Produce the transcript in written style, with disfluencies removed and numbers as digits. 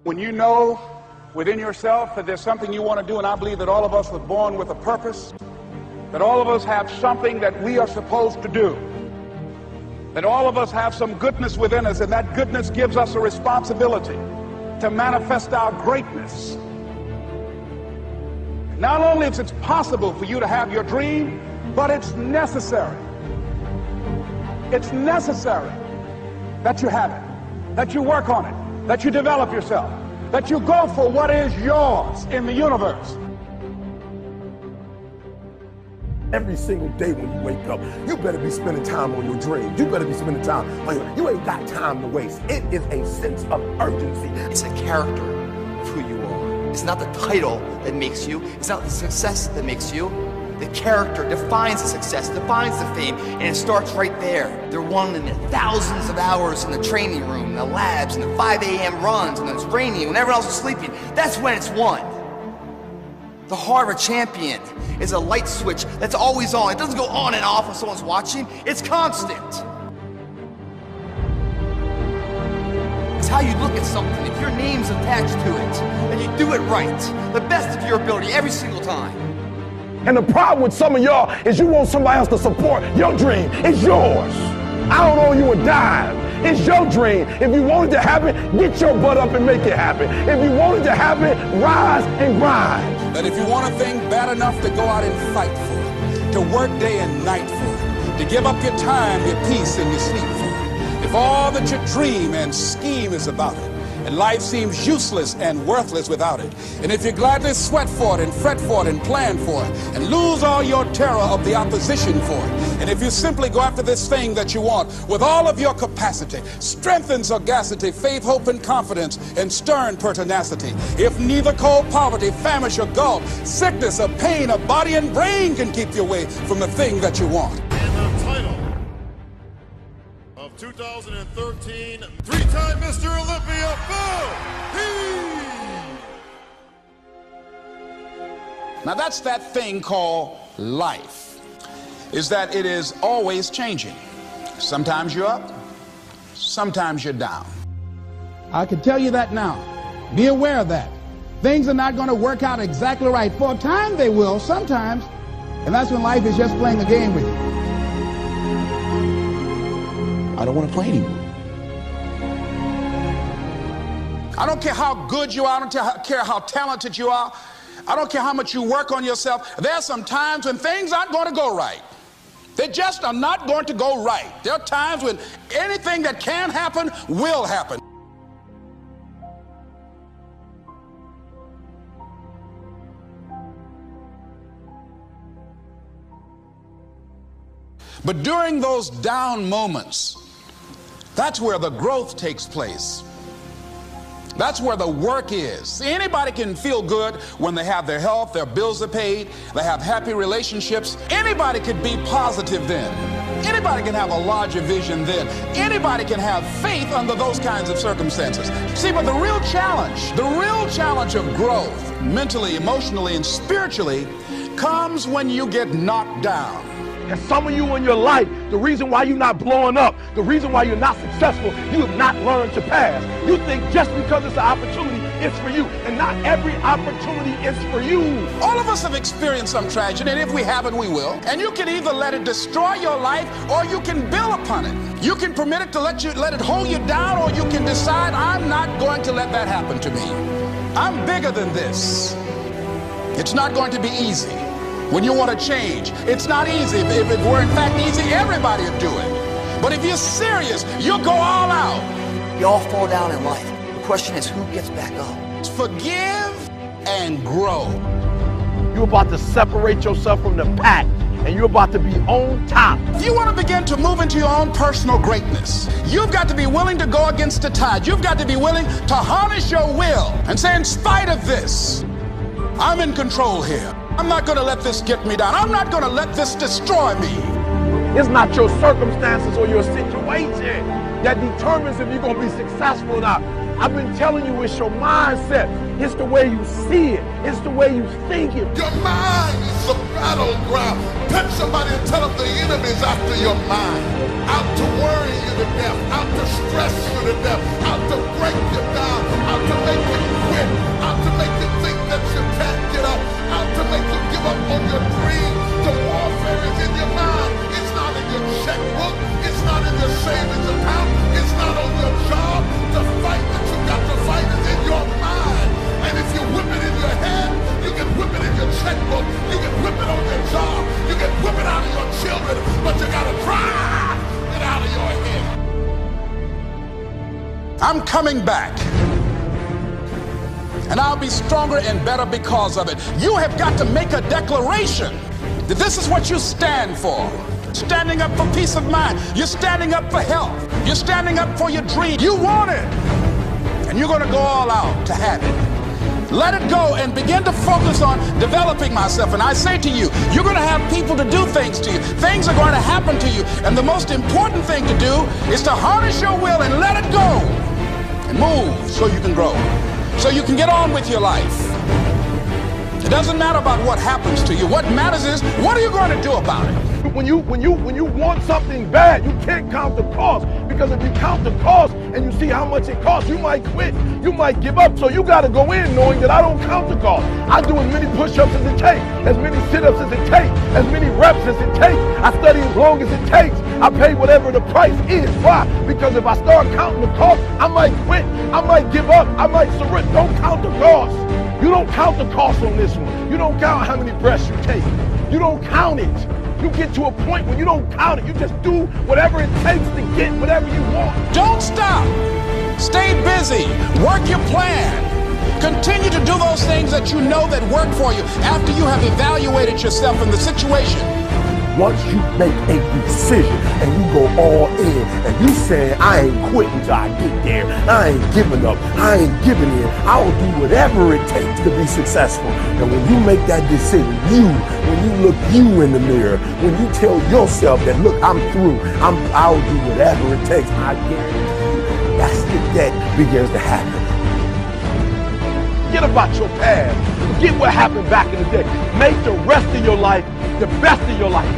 When you know within yourself that there's something you want to do, and I believe that all of us were born with a purpose, that all of us have something that we are supposed to do, that all of us have some goodness within us, and that goodness gives us a responsibility to manifest our greatness. Not only is it possible for you to have your dream, but it's necessary. It's necessary that you have it, that you work on it, that you develop yourself, that you go for what is yours in the universe. Every single day when you wake up, you better be spending time on your dreams. You better be spending time on you ain't got time to waste. It is a sense of urgency. It's a character of who you are. It's not the title that makes you. It's not the success that makes you. The character defines the success, defines the fame, and it starts right there. They're won in thousands of hours in the training room, in the labs, in the 5 a.m. runs, and it's raining, when everyone else is sleeping. That's when it's won. The heart of a champion is a light switch that's always on. It doesn't go on and off when someone's watching. It's constant. It's how you look at something. If your name's attached to it, then you do it right. The best of your ability every single time. And the problem with some of y'all is you want somebody else to support your dream. It's yours. I don't owe you a dime. It's your dream. If you want it to happen, get your butt up and make it happen. If you want it to happen, rise and grind. That if you want a thing bad enough to go out and fight for it, to work day and night for it, to give up your time, your peace, and your sleep for it, if all that you dream and scheme is about it, and life seems useless and worthless without it, and if you gladly sweat for it and fret for it and plan for it and lose all your terror of the opposition for it, and if you simply go after this thing that you want with all of your capacity, strength and sagacity, faith, hope, and confidence, and stern pertinacity, if neither cold poverty, famish, or gulf, sickness, or pain, or body and brain can keep you away from the thing that you want. And the title of 2013, three-time Mr. Olympia, Now that's that thing called life, is that it is always changing. Sometimes you're up, sometimes you're down. I can tell you that now. Be aware of that. Things are not going to work out exactly right. For a time they will, sometimes. And that's when life is just playing a game with you. I don't want to play anymore. I don't care how good you are. I don't care how talented you are. I don't care how much you work on yourself. There are some times when things aren't going to go right. They just are not going to go right. There are times when anything that can happen will happen. But during those down moments, that's where the growth takes place. That's where the work is. See, anybody can feel good when they have their health, their bills are paid, they have happy relationships. Anybody could be positive then. Anybody can have a larger vision then. Anybody can have faith under those kinds of circumstances. See, but the real challenge of growth, mentally, emotionally, and spiritually, comes when you get knocked down. And some of you in your life, the reason why you're not blowing up, the reason why you're not successful, you have not learned to pass. You think just because it's an opportunity, it's for you. And not every opportunity is for you. All of us have experienced some tragedy, and if we haven't, we will. And you can either let it destroy your life, or you can build upon it. You can permit it to let it hold you down, or you can decide, I'm not going to let that happen to me. I'm bigger than this. It's not going to be easy. When you want to change, it's not easy. If it were in fact easy, everybody would do it. But if you're serious, you'll go all out. You all fall down in life. The question is, who gets back up? Forgive and grow. You're about to separate yourself from the pack, and you're about to be on top. If you want to begin to move into your own personal greatness, you've got to be willing to go against the tide. You've got to be willing to harness your will and say, in spite of this, I'm in control here. I'm not going to let this get me down. I'm not going to let this destroy me. It's not your circumstances or your situation that determines if you're going to be successful or not. I've been telling you, it's your mindset. It's the way you see it. It's the way you think it. Your mind is the battleground. Touch somebody and tell them the enemy's after your mind. Out to worry you to death. Out to stress you to death. Out to break you down. Out to make you coming back. And I'll be stronger and better because of it. You have got to make a declaration that this is what you stand for. Standing up for peace of mind. You're standing up for health. You're standing up for your dream. You want it. And you're going to go all out to have it. Let it go and begin to focus on developing myself. And I say to you, you're going to have people to do things to you. Things are going to happen to you. And the most important thing to do is to harness your will and let it go. And move so you can grow. So you can get on with your life. It doesn't matter about what happens to you. What matters is, what are you going to do about it? When you want something bad, you can't count the cost. Because if you count the cost and you see how much it costs, you might quit. You might give up. So you got to go in knowing that I don't count the cost. I do as many push-ups as it takes, as many sit-ups as it takes, as many reps as it takes. I study as long as it takes. I pay whatever the price is. Why? Because if I start counting the cost, I might quit. I might give up. I might surrender. Don't count the cost. You don't count the cost on this one. You don't count how many breaths you take. You don't count it. You get to a point when you don't count it. You just do whatever it takes to get whatever you want. Don't stop. Stay busy. Work your plan. Continue to do those things that you know that work for you after you have evaluated yourself in the situation. Once you make a decision and you go all in and you say, I ain't quitting till I get there. I ain't giving up. I ain't giving in. I'll do whatever it takes to be successful. And when you make that decision, when you look you in the mirror, when you tell yourself that, look, I'm through. I'll do whatever it takes. I guarantee you, that's it that begins to happen. Forget about your past. Forget what happened back in the day. Make the rest of your life the best of your life.